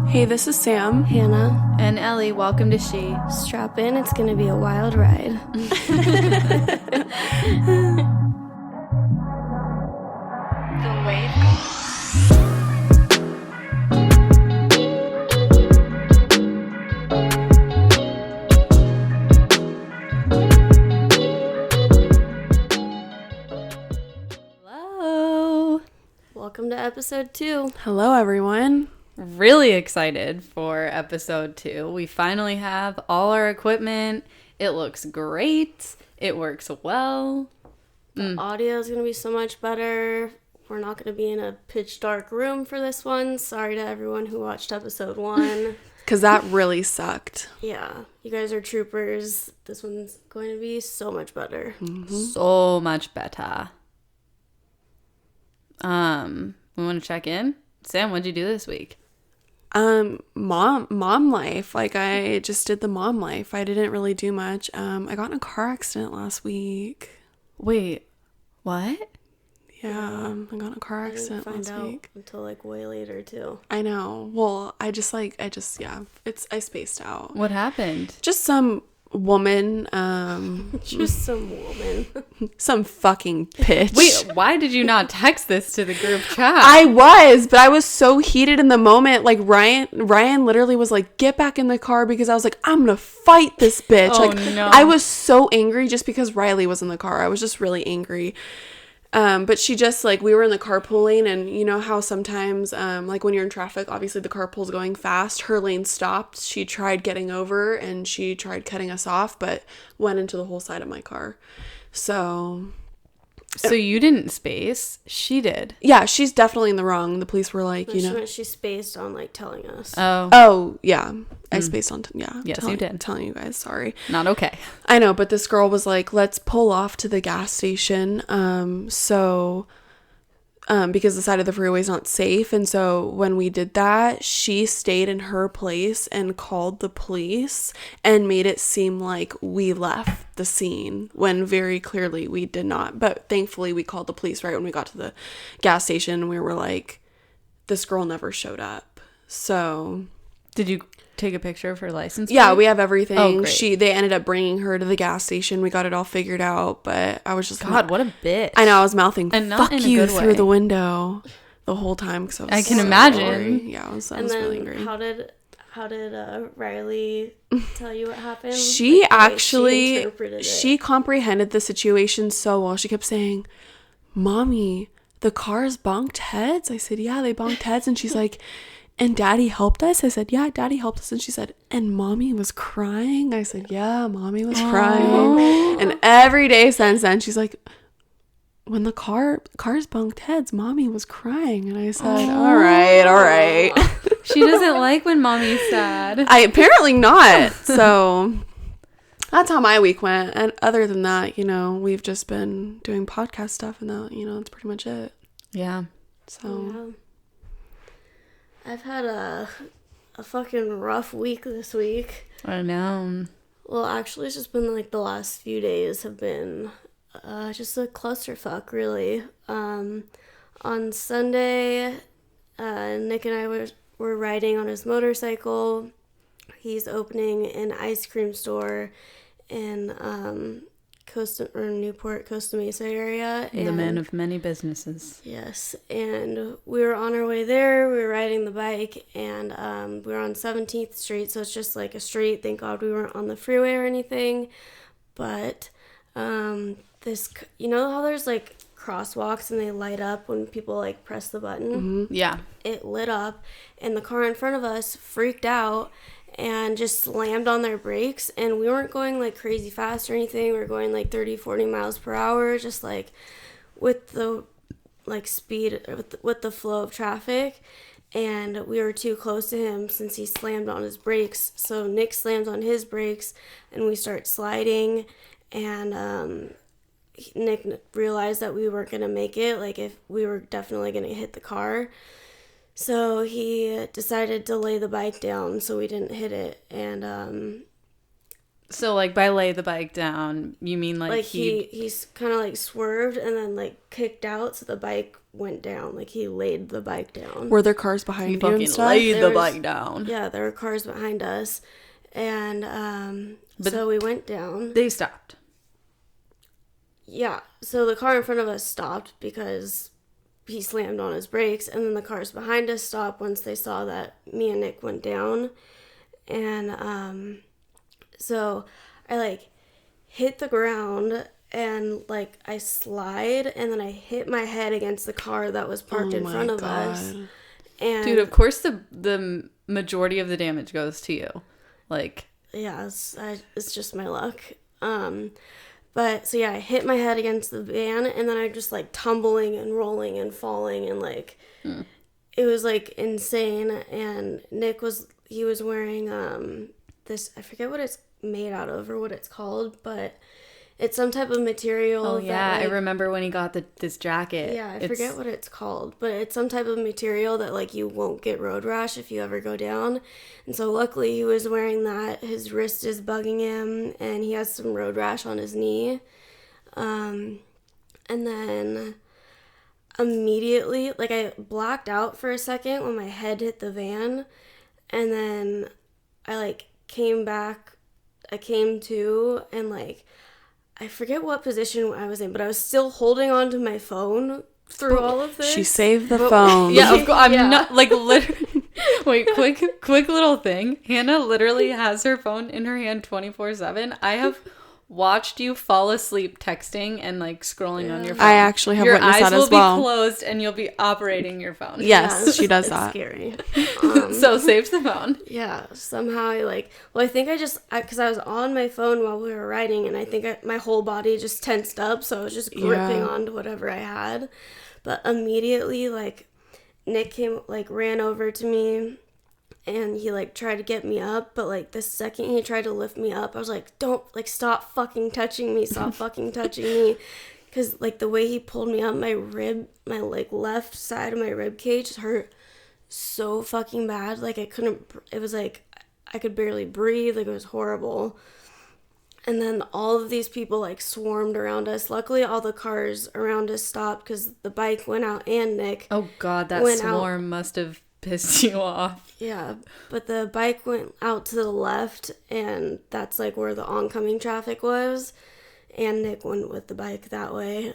Hey, this is Sam. Hannah. And Ellie, welcome to S.H.E. Strap in, it's gonna be a wild ride. The wave goes. Hello. Welcome to episode 2. Hello, everyone. Really excited for episode 2. We finally have all our equipment. It looks great. It works well. The audio is gonna be so much better. We're not gonna be in a pitch dark room for this one. Sorry to everyone who watched episode 1. Because that really sucked. Yeah, you guys are troopers. This one's going to be so much better. So much better. We want to check in. Sam, what'd you do this week? Mom life. Like, I just did the mom life. I didn't really do much. I got in a car accident last week. Wait, what? Yeah, I got in a car I didn't accident find last out week. until like way later too. I know. Well, I spaced out. What happened? Just some woman, Just some woman. some fucking bitch. Wait, why did you not text this to the group chat? But I was so heated in the moment. Like, Ryan literally was like, get back in the car, because I was like, I'm gonna fight this bitch. Oh, like, no. I was so angry just because Riley was in the car. I was just really angry. But she just, like, we were in the carpooling, and you know how sometimes, like, when you're in traffic, obviously the carpool's going fast. Her lane stopped. She tried getting over, and she tried cutting us off, but went into the whole side of my car. So you didn't space. She did. yeah, she's definitely in the wrong. The police were like, you know. She spaced on like telling us. Oh, yeah. I spaced on, Yes, you did. Telling you guys, sorry. Not okay. I know, but this girl was like, let's pull off to the gas station. Because the side of the freeway is not safe. And so when we did that, she stayed in her place and called the police and made it seem like we left the scene when very clearly we did not. But thankfully we called the police right when we got to the gas station. We were like, this girl never showed up. So Did you take a picture of her license yeah, plate? we have everything. Oh, great. They ended up bringing her to the gas station. We got it all figured out, but I was just God, what a bitch. I know, I was mouthing And not fuck in a you good through way. the window the whole time, because I can imagine. angry. Yeah, I was And really then angry. how did Riley tell you what happened? She Like, the way actually she interpreted it. she comprehended the situation so well. She kept saying, "Mommy, the cars bonked heads." I said, "Yeah, they bonked heads." And she's like, "And Daddy helped us?" I said, "Yeah, Daddy helped us." And she said, "And Mommy was crying?" I said, "Yeah, Mommy was crying." And every day since then, she's like, "When the cars bunked heads, Mommy was crying." And I said, all right. She doesn't like when mommy's sad. I apparently not. So that's how my week went. And other than that, you know, we've just been doing podcast stuff, and that, you know, that's pretty much it. Yeah. So Yeah. I've had a fucking rough week this week. I know. Well, actually, it's just been like the last few days have been just a clusterfuck, really. On Sunday, Nick and I were riding on his motorcycle. He's opening an ice cream store in Newport, Costa Mesa area. The man of many businesses. Yes, and we were on our way there. We were riding the bike, and we were on 17th Street, so it's just like a street. Thank God we weren't on the freeway or anything. But this, you know how there's like crosswalks and they light up when people like press the button? Yeah. It lit up, and the car in front of us freaked out and just slammed on their brakes. And we weren't going like crazy fast or anything. We were going like 30-40 miles per hour, just like with the like speed, with the flow of traffic. And we were too close to him since he slammed on his brakes. So Nick slams on his brakes, and we start sliding. And Nick realized that we weren't going to make it. Like, if we were definitely going to hit the car. So he decided to lay the bike down so we didn't hit it. And So, like, by lay the bike down, you mean like he's kind of like swerved and then like kicked out, so the bike went down. Like, he laid the bike down. Were there cars behind He you fucking and stuff? laid the There was- bike down. Yeah, there were cars behind us. And But so we went down. They stopped. Yeah, so the car in front of us stopped because he slammed on his brakes, and then the cars behind us stopped once they saw that me and Nick went down. And so I like hit the ground and like I slide, and then I hit my head against the car that was parked in front of us. And Dude, of course the majority of the damage goes to you. Like, yeah, it's just my luck. But so yeah, I hit my head against the van, and then I just like tumbling and rolling and falling, and like it was like insane. And Nick was wearing this, I forget what it's made out of or what it's called, but it's some type of material. oh yeah, that, like, I remember when he got this jacket. yeah, I forget what it's called, but it's some type of material that like you won't get road rash if you ever go down. And so luckily he was wearing that. His wrist is bugging him, and he has some road rash on his knee. And then immediately, like, I blacked out for a second when my head hit the van, and then I like came back. I came to, and like I forget what position I was in, but I was still holding on to my phone through all of this. She saved the phone. Yeah, of course. I'm Yeah. not like literally. Wait, quick little thing. Hannah literally has her phone in her hand 24/7. I have watched you fall asleep texting and like scrolling on your phone. I actually have your witnessed eyes that will as well. be closed and you'll be operating your phone. Yes, she does it's that. Scary. So saved the phone. Yeah, somehow I think because I was on my phone while we were riding, and I think my whole body just tensed up, so I was just gripping onto whatever I had. But immediately, like, Nick ran over to me, and he like tried to get me up, but like the second he tried to lift me up, I was like, don't, like, stop fucking touching me, because like the way he pulled me up, my like left side of my rib cage hurt so fucking bad. Like, it was like I could barely breathe. Like, it was horrible. And then all of these people like swarmed around us. Luckily all the cars around us stopped because the bike went out, and Nick Oh god, that went swarm must have pissed you off. Yeah, but the bike went out to the left, and that's like where the oncoming traffic was, and Nick went with the bike that way.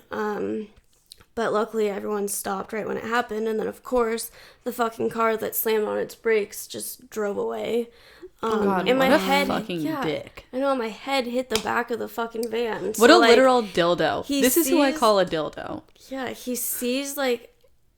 But luckily everyone stopped right when it happened, and then of course the fucking car that slammed on its brakes just drove away. God, and what my a head, fucking dick. I know, my head hit the back of the fucking van. What So, a like, literal dildo. he This is who I sees- call a dildo. Yeah, he sees like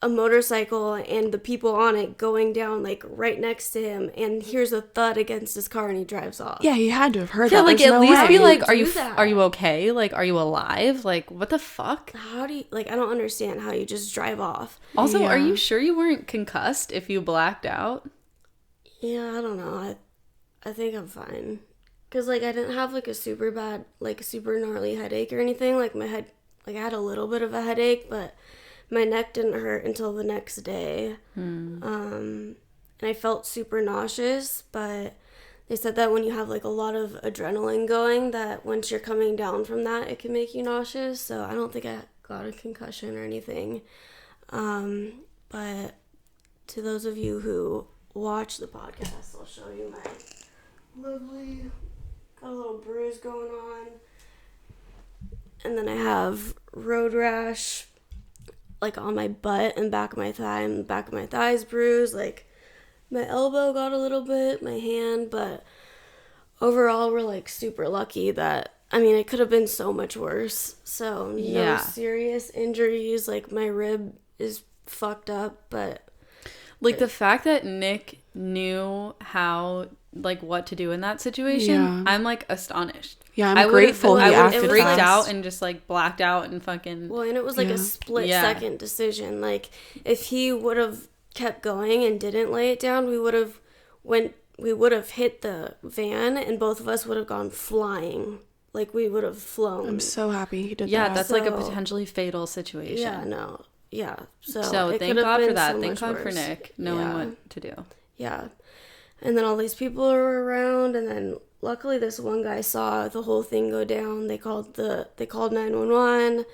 a motorcycle and the people on it going down like right next to him, and hears a thud against his car, and he drives off. Yeah, he had to have heard Yeah, that. like There's at no least way. be like, do that? are you okay? Like, are you alive? Like, what the fuck? How do you, like, I don't understand how you just drive off. Also, are Yeah. you sure you weren't concussed if you blacked out? Yeah, I don't know. I think I'm fine. Because, like, I didn't have, like, a super bad, like, super gnarly headache or anything. Like, my head, like, I had a little bit of a headache, but my neck didn't hurt until the next day. And I felt super nauseous, but they said that when you have, like, a lot of adrenaline going, that once you're coming down from that, it can make you nauseous. So I don't think I got a concussion or anything. But to those of you who watch the podcast, I'll show you my lovely, got a little bruise going on, and then I have road rash like on my butt and back of my thigh, and the back of my thigh's bruised, like my elbow got a little bit, my hand, but overall we're like super lucky that, I mean, it could have been so much worse. So no serious injuries, like my rib is fucked up, but like the fact that Nick knew how, like, what to do in that situation, Yeah. I'm like astonished. Yeah, I'm I would've grateful been- he I would acted have freaked fast. out and just like blacked out and fucking. well, and it was like a split second decision. Like, if he would have kept going and didn't lay it down, we would have hit the van, and both of us would have gone flying. Like, we would have flown. I'm so happy he did Yeah, that. that's like a So- potentially fatal situation. Yeah, no. Yeah. So it thank could have God for been that. so Thank much God for worse. Nick knowing Yeah. what to do. Yeah. And then all these people were around, and then luckily this one guy saw the whole thing go down. They called 911.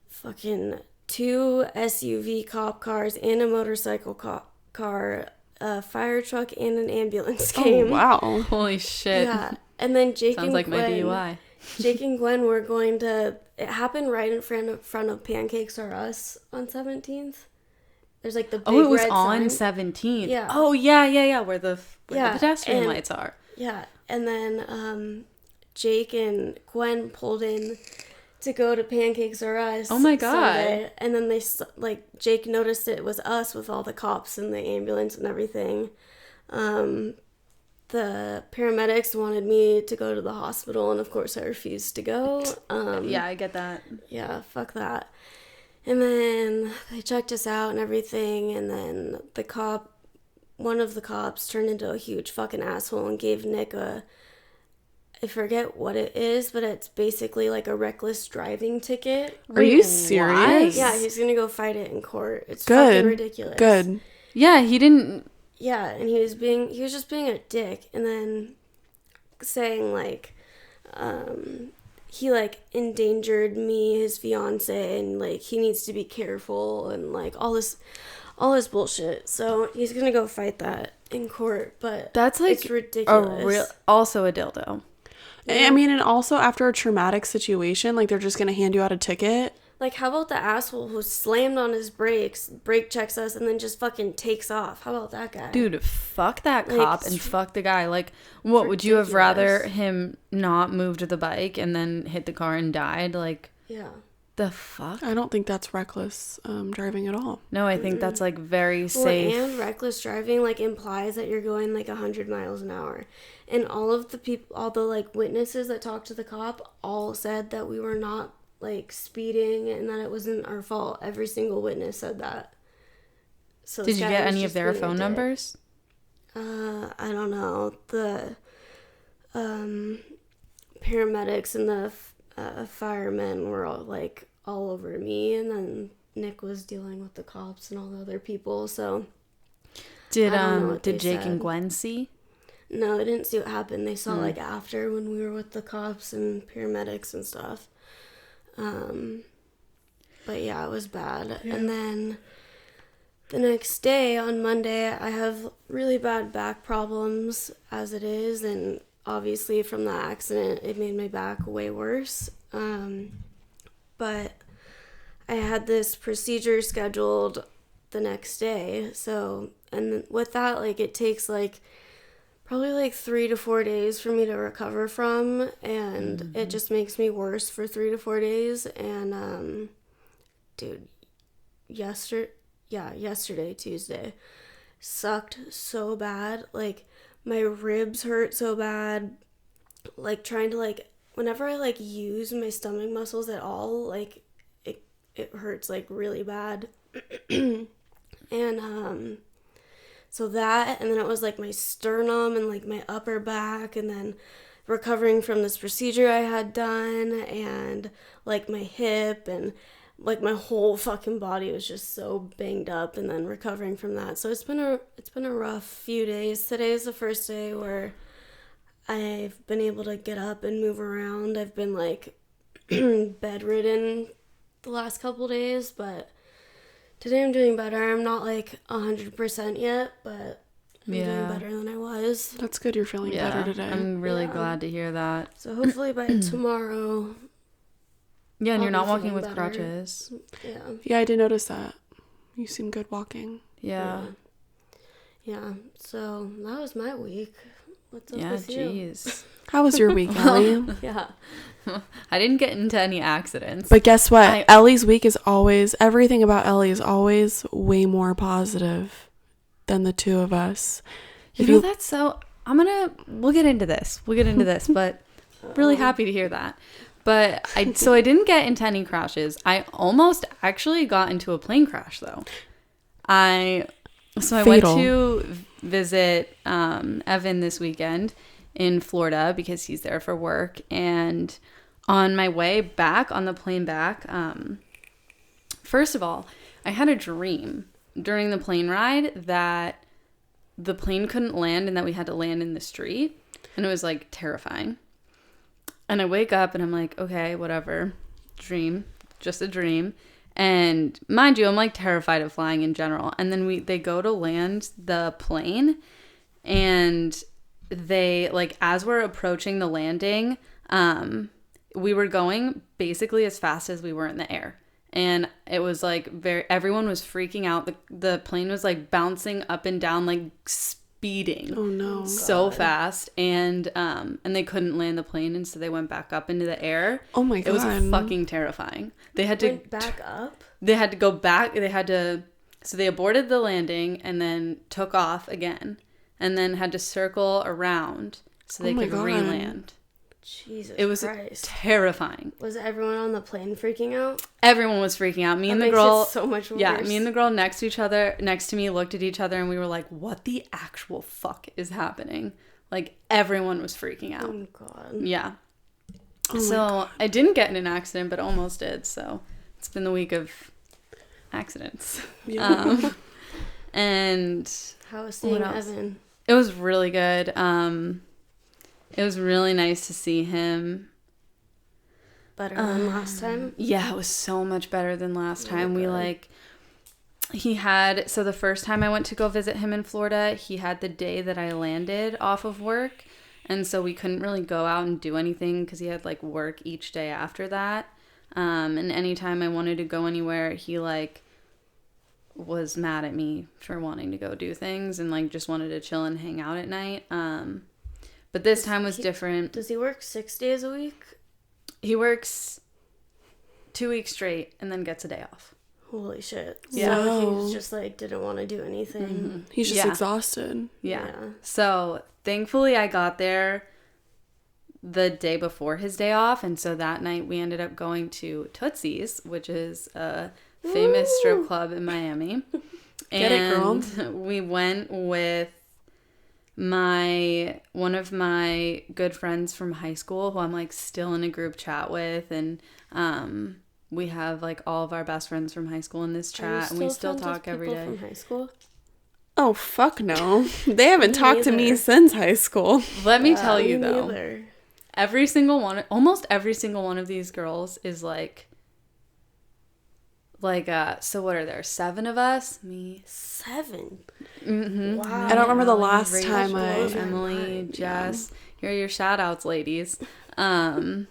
Fucking 2 SUV cop cars and a motorcycle car, a fire truck, and an ambulance came. Oh, wow. Holy shit. Yeah. And then Jake Sounds and like Gwen, my DUI. Jake and Gwen were going to... It happened right in front of Pancakes R Us on 17th. There's like the big Oh, it was red on sign. 17th. Yeah. Oh, yeah. Where the pedestrian and- lights are. Yeah. And then Jake and Gwen pulled in to go to Pancakes R Us. Oh my God. Sunday, and then Jake noticed it was us with all the cops and the ambulance and everything. The paramedics wanted me to go to the hospital, and of course I refused to go. Yeah, I get that. Yeah, fuck that. And then they checked us out and everything, and then one of the cops turned into a huge fucking asshole and gave Nick I forget what it is, but it's basically like a reckless driving ticket. Are you serious? Yeah, he's gonna go fight it in court. It's Good. fucking ridiculous. Good. Yeah, he didn't. Yeah, and he was just being a dick, and then saying like, he like endangered me, his fiance, and like he needs to be careful, and like all this bullshit. So he's gonna go fight that in court, but That's like it's ridiculous. Also a dildo. I mean, and also after a traumatic situation, like they're just going to hand you out a ticket. Like, how about the asshole who slammed on his brakes, brake checks us, and then just fucking takes off? How about that guy? Dude, fuck that Like, cop and fuck the guy. Like, what, would you have rather him not move to the bike and then hit the car and died? Like, Yeah. the fuck? I don't think that's reckless driving at all. No, I think that's like very safe. Well, and reckless driving like implies that you're going like 100 miles an hour. And all the like witnesses that talked to the cop all said that we were not like speeding and that it wasn't our fault. Every single witness said that. So Did this you guy get was any of just their being a phone dick. numbers? I don't know. The paramedics and the firemen were all over me, and then Nick was dealing with the cops and all the other people. So Did I don't know what they Jake and said. Gwen see? No, they didn't see what happened. They saw like after when we were with the cops and paramedics and stuff. But yeah, it was bad. Yeah. And then the next day on Monday, I have really bad back problems as it is, and obviously from the accident, it made my back way worse. But I had this procedure scheduled the next day. So, and with that, like, it takes like probably like 3 to 4 days for me to recover from, and it just makes me worse for 3 to 4 days. And dude, yesterday, Tuesday, sucked so bad. Like, my ribs hurt so bad. Like, trying to like, whenever I like use my stomach muscles at all, like it hurts like really bad. And so that, and then it was like my sternum and like my upper back, and then recovering from this procedure I had done, and like my hip, and like my whole fucking body was just so banged up, and then recovering from that. So it's been a rough few days. Today is the first day where I've been able to get up and move around. I've been like bedridden the last couple days, but today I'm doing better. I'm not like 100% yet, but I'm doing better than I was. That's good you're feeling better today. I'm really glad to hear that. So hopefully by tomorrow. Yeah, and I'll you're not be walking feeling with better. crutches. Yeah. Yeah, I did notice that. You seem good walking. Yeah. Yeah. So that was my week. What's up Yeah, with you? jeez. How was your week, Ellie? Yeah. I didn't get into any accidents. But guess what? Ellie's week is always, everything about Ellie is always way more positive than the two of us. You know, that's so, we'll get into this, but really happy to hear that. But I didn't get into any crashes. I almost actually got into a plane crash though. I went to visit Evan this weekend in Florida because he's there for work, and on my way back, on the plane back, first of all, I had a dream during the plane ride that the plane couldn't land and that we had to land in the street, and it was like terrifying. And I wake up and I'm like, okay, whatever, dream, just a dream. And mind you, I'm like terrified of flying in general. And then they go to land the plane, and they like, as we're approaching the landing, we were going basically as fast as we were in the air. And it was like everyone was freaking out. The plane was like bouncing up and down, like speeding. Oh no. So fast. And they couldn't land the plane, and so they went back up into the air. Oh my God. It was fucking terrifying. They had to Went back up? They had to go back. So they aborted the landing and then took off again, and then had to circle around so they could re-land. Jesus Christ. It was terrifying. Was everyone on the plane freaking out? Everyone was freaking out. Me and the makes girl, it so much worse. Yeah, me and the girl next to me, looked at each other, and we were like, "What the actual fuck is happening?" Like, everyone was freaking out. Oh God. Yeah. Oh So I didn't get in an accident, but almost did. So it's been the week of accidents. Yeah. And How was seeing Evan? it was really good. It was really nice to see him. Better than last time? Yeah, it was so much better than last time. good. So the first time I went to go visit him in Florida, he had the day that I landed off of work. And so we couldn't really go out and do anything because he had like work each day after that. And anytime I wanted to go anywhere, he like was mad at me for wanting to go do things and like just wanted to chill and hang out at night. But this time was different. Does he work 6 days a week? He works 2 weeks straight and then gets a day off. Holy shit. Yeah. So he was just like, didn't want to do anything. Mm-hmm. He's just exhausted. Yeah. Yeah. So thankfully I got there the day before his day off. And so that night we ended up going to Tootsie's, which is a famous strip club in Miami. Get it, girl. We went with one of my good friends from high school who I'm like still in a group chat with, and we have like all of our best friends from high school in this chat, and we still talk every day. From high school? Oh, fuck no. They haven't talked to me since high school. Let me tell you Me though, neither. almost every single one of these girls is like so what are there, 7 of us? Me, 7. mm-hmm. Wow. I don't remember the Allie, last Rachel, time Emily, Jess. Here are your shout outs, ladies. Rachel, Emily,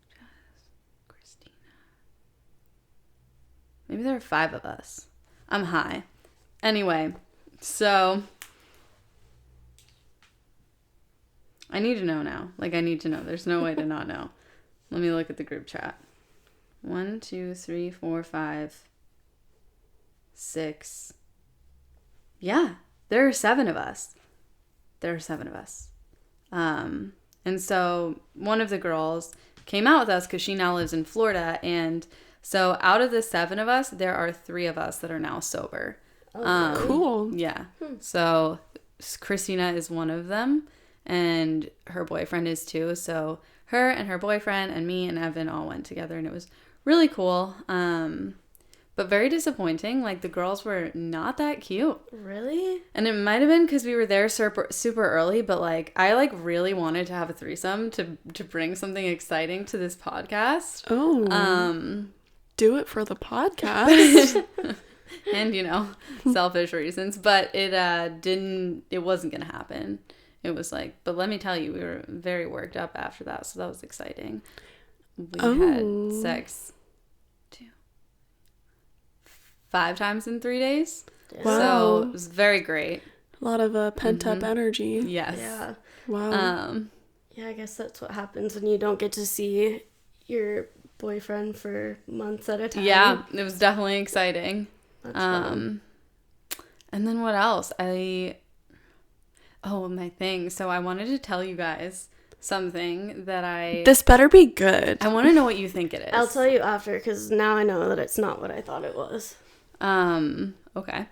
Jess, Christina. Maybe there are 5 of us. I'm high. Anyway, so I need to know now. Like, I need to know. There's no way to not know. Let me look at the group chat. 1, 2, 3, 4, 5, 6. Yeah, there are 7 of us. And so one of the girls came out with us because she now lives in Florida. And so out of the 7 of us, there are 3 of us that are now sober. Cool. Yeah. So Christina is one of them, and her boyfriend is too. So her and her boyfriend and me and Evan all went together, and it was really cool. But very disappointing. Like, the girls were not that cute. Really? And it might have been because we were there super early, but like, I like really wanted to have a threesome to bring something exciting to this podcast. Oh. Do it for the podcast. And, selfish reasons, but it wasn't going to happen. It was like, but let me tell you, we were very worked up after that. So that was exciting. We had sex 5 times in 3 days. Wow. So it was very great. A lot of pent up energy. Yes. Yeah. Wow. Yeah, I guess that's what happens when you don't get to see your boyfriend for months at a time. Yeah, it was definitely exciting. That's fun. And then what else? my thing. So I wanted to tell you guys something that This better be good. I want to know what you think it is. I'll tell you after, because now I know that it's not what I thought it was. Okay.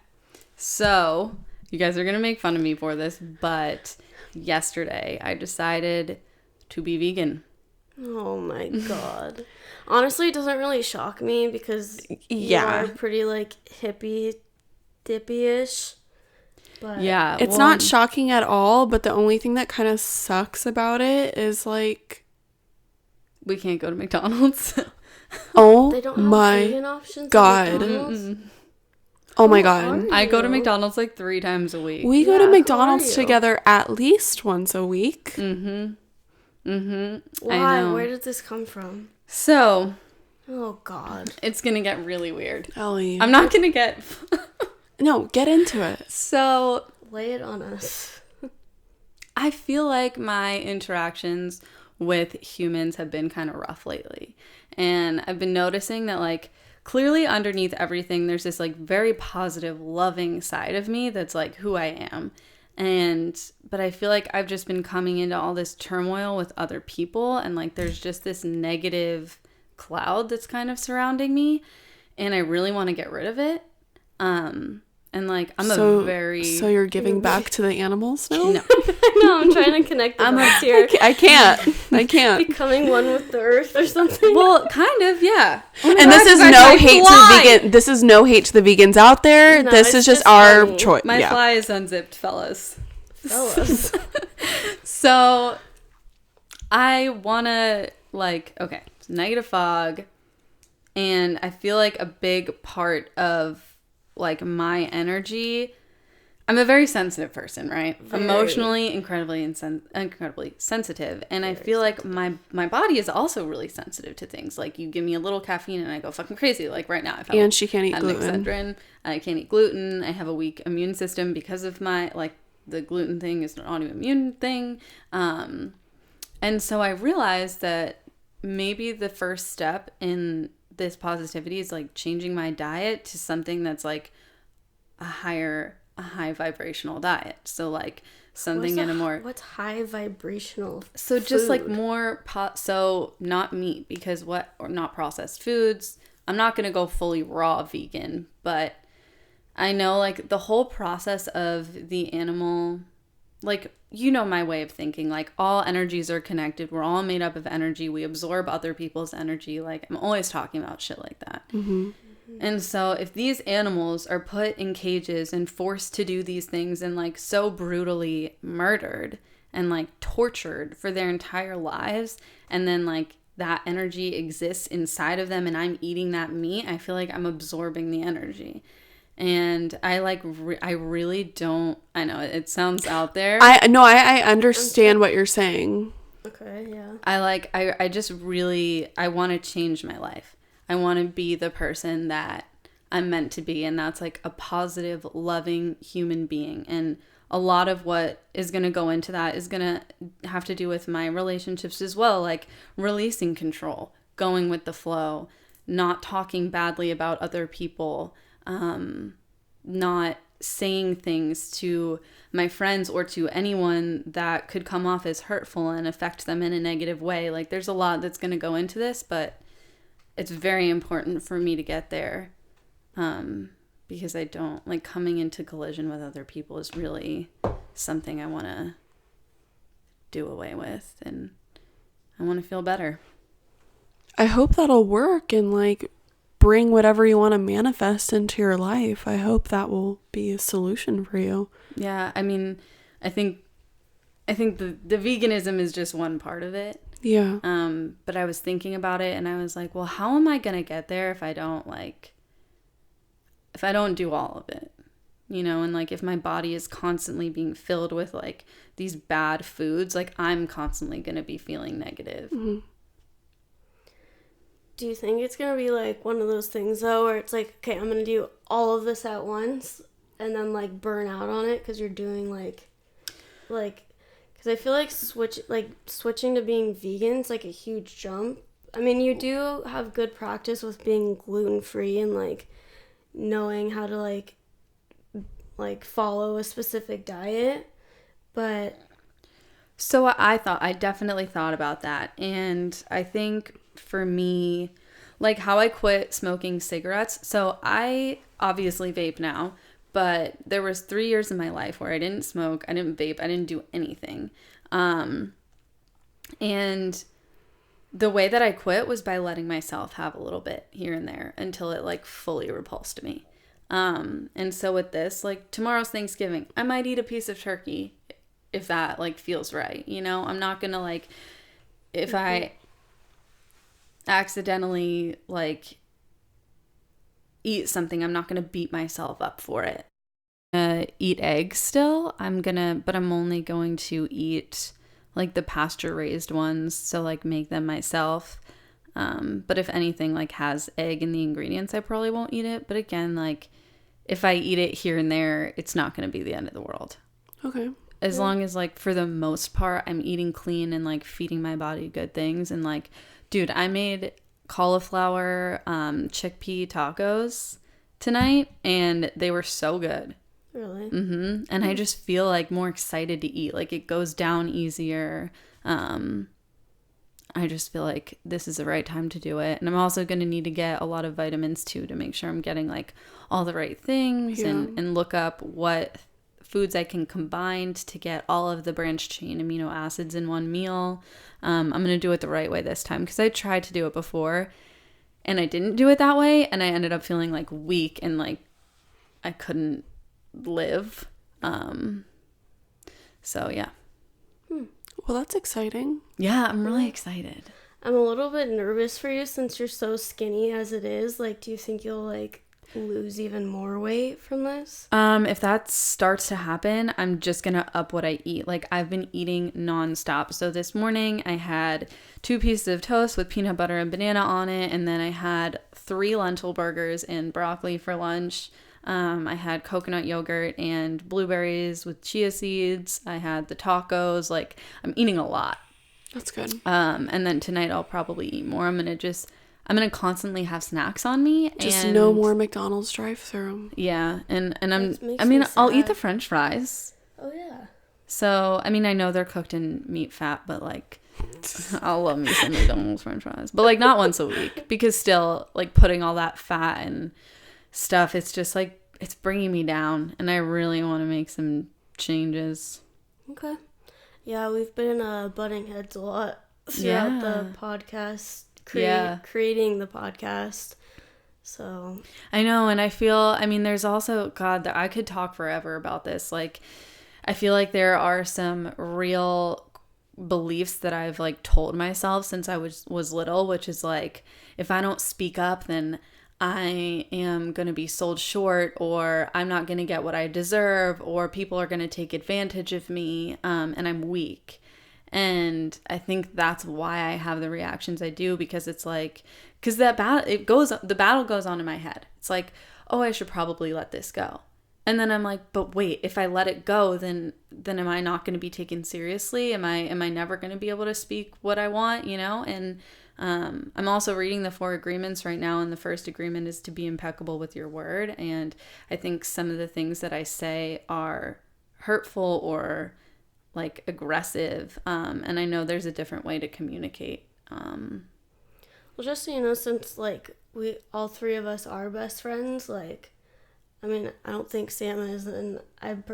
So you guys are going to make fun of me for this, but yesterday I decided to be vegan. Oh my god. Honestly, it doesn't really shock me because you are pretty like hippie dippy-ish. But Yeah. It's not shocking at all, but the only thing that kind of sucks about it is like... We can't go to McDonald's. Oh They don't have my vegan options at God. McDonald's? Oh my Who God. are I go to you? McDonald's like 3 times a week. We go Yeah, to who McDonald's are you? together at least once a week. I Why? know. Where did this come from? So, Oh, God. it's going to get really weird. Ellie. I'm not going to get... No, get into it. So, Lay it on us. I feel like my interactions with humans have been kind of rough lately. And I've been noticing that, like, clearly underneath everything, there's this, like, very positive, loving side of me that's, like, who I am. But I feel like I've just been coming into all this turmoil with other people. And, like, there's just this negative cloud that's kind of surrounding me. And I really want to get rid of it. And, like, So you're giving back to the animals now? No. No, I'm trying to connect the dots here. I can't. Becoming one with the earth or something. Well, kind of, yeah. And this is no hate to the vegan. This is no hate to the vegans out there. No, this it's is just just our funny. choice. My Yeah. fly is unzipped, fellas. Fellas. So, I want to, like, okay, it's negative fog. And I feel like a big part of, like, my energy, I'm a very sensitive person, right? Very. Emotionally incredibly sensitive. And I feel like my body is also really sensitive to things. Like, you give me a little caffeine and I go fucking crazy. Like, right now, And she can't eat an gluten. Excedrin. I can't eat gluten. I have a weak immune system because of my, like, the gluten thing is an autoimmune thing. And so I realized that maybe the first step in this positivity is, like, changing my diet to something that's, like, a high vibrational diet. So, like, something in a more... What's high vibrational So just, like, food? more... So, not meat, because or not processed foods. I'm not going to go fully raw vegan, but I know, like, the whole process of the animal... Like, you know my way of thinking. Like, all energies are connected. We're all made up of energy. We absorb other people's energy. Like, I'm always talking about shit like that. Mm-hmm. And so if these animals are put in cages and forced to do these things and, like, so brutally murdered and, like, tortured for their entire lives, and then, like, that energy exists inside of them and I'm eating that meat, I feel like I'm absorbing the energy. And I, like, I really don't, I know it sounds out there. I understand what you're saying. Okay, yeah. I just really, I want to change my life. I want to be the person that I'm meant to be. And that's, like, a positive, loving human being. And a lot of what is going to go into that is going to have to do with my relationships as well. Like, releasing control, going with the flow, not talking badly about other people, not saying things to my friends or to anyone that could come off as hurtful and affect them in a negative way. Like, there's a lot that's going to go into this, but it's very important for me to get there, because I don't, like, coming into collision with other people is really something I want to do away with, and I want to feel better. I hope that'll work and, like, bring whatever you want to manifest into your life. I hope that will be a solution for you. Yeah, I mean, I think the veganism is just one part of it. Yeah. But I was thinking about it and I was like, well, how am I going to get there if I don't do all of it? You know, and, like, if my body is constantly being filled with, like, these bad foods, like, I'm constantly going to be feeling negative. Mm-hmm. Do you think it's going to be, like, one of those things, though, where it's like, okay, I'm going to do all of this at once and then, like, burn out on it because you're doing, like, because I feel like switching to being vegan is, like, a huge jump. I mean, you do have good practice with being gluten-free and, like, knowing how to, like follow a specific diet, but... So I definitely thought about that. And I think for me, like, how I quit smoking cigarettes. So I obviously vape now, but there was 3 years in my life where I didn't smoke, I didn't vape, I didn't do anything. And the way that I quit was by letting myself have a little bit here and there until it, like, fully repulsed me. And so with this, like, tomorrow's Thanksgiving, I might eat a piece of turkey if that, like, feels right, you know? I'm not gonna, like, if I accidentally like eat something, I'm not going to beat myself up for it. Eat eggs still. But I'm only going to eat like the pasture raised ones. So like make them myself. But if anything like has egg in the ingredients, I probably won't eat it. But again, like if I eat it here and there, it's not going to be the end of the world. Okay. As long as like for the most part, I'm eating clean and like feeding my body good things. And like, dude, I made cauliflower, chickpea tacos tonight and they were so good. Really? Mm-hmm. And I just feel like more excited to eat. Like it goes down easier. I just feel like this is the right time to do it. And I'm also going to need to get a lot of vitamins too to make sure I'm getting like all the right things and look up what foods I can combine to get all of the branched chain amino acids in one meal. I'm going to do it the right way this time because I tried to do it before and I didn't do it that way. And I ended up feeling like weak and like I couldn't live. So yeah. Well, that's exciting. Yeah, I'm really excited. I'm a little bit nervous for you since you're so skinny as it is. Like, do you think you'll like lose even more weight from this? If that starts to happen, I'm just gonna up what I eat. Like I've been eating nonstop. So this morning I had 2 pieces of toast with peanut butter and banana on it, and then I had 3 lentil burgers and broccoli for lunch. I had coconut yogurt and blueberries with chia seeds. I had the tacos. Like I'm eating a lot. That's good. And then tonight I'll probably eat more. I'm gonna constantly have snacks on me. Just and no more McDonald's drive-through. Yeah, and me I'll eat sad. the French fries. Oh yeah. So I mean I know they're cooked in meat fat, but like I'll love me some McDonald's French fries. But like not once a week because still like putting all that fat and stuff, it's just like it's bringing me down, and I really want to make some changes. Okay. Yeah, we've been butting heads a lot throughout the podcast, creating the podcast. So I know, and I mean, there's also, God, that I could talk forever about this. Like, I feel like there are some real beliefs that I've like told myself since I was little, which is like, if I don't speak up, then I am going to be sold short, or I'm not going to get what I deserve, or people are going to take advantage of me, and I'm weak. And I think that's why I have the reactions I do, because it's like, because the battle goes on in my head. It's like, oh, I should probably let this go. And then I'm like, but wait, if I let it go, then am I not going to be taken seriously? Am I never going to be able to speak what I want, you know? And I'm also reading the 4 agreements right now, and the first agreement is to be impeccable with your word. And I think some of the things that I say are hurtful or like aggressive, and I know there's a different way to communicate. Well, just so you know, since like we all 3 of us are best friends, like, I mean, I don't think Sam is, and I'm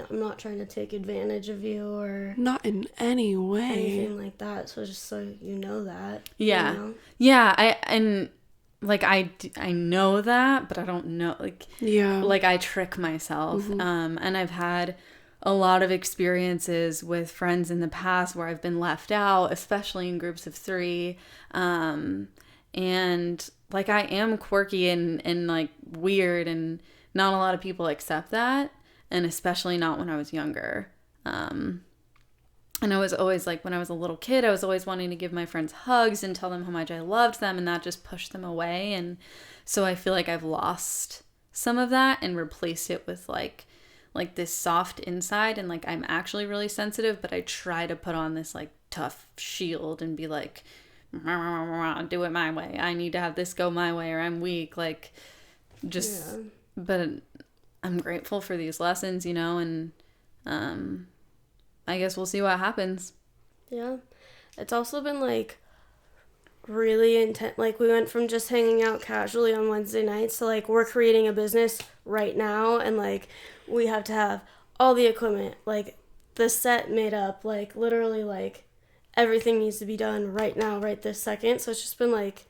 not trying to take advantage of you or not in any way, anything like that. So just so you know that. Yeah, you know? Yeah. I know that, but I don't know. Like, yeah, like I trick myself. Mm-hmm. And I've had a lot of experiences with friends in the past where I've been left out, especially in groups of 3. And like I am quirky and like weird, and not a lot of people accept that, and especially not when I was younger. And I was always like, when I was a little kid, I was always wanting to give my friends hugs and tell them how much I loved them, and that just pushed them away. And so I feel like I've lost some of that and replaced it with like this soft inside, and like I'm actually really sensitive, but I try to put on this like tough shield and be like, do it my way. I need to have this go my way, or I'm weak. Like, just, yeah. But I'm grateful for these lessons, you know, and I guess we'll see what happens. Yeah. It's also been like really intense. Like, we went from just hanging out casually on Wednesday nights to like we're creating a business right now, and like we have to have all the equipment, like the set made up, like literally like everything needs to be done right now, right this second. So it's just been like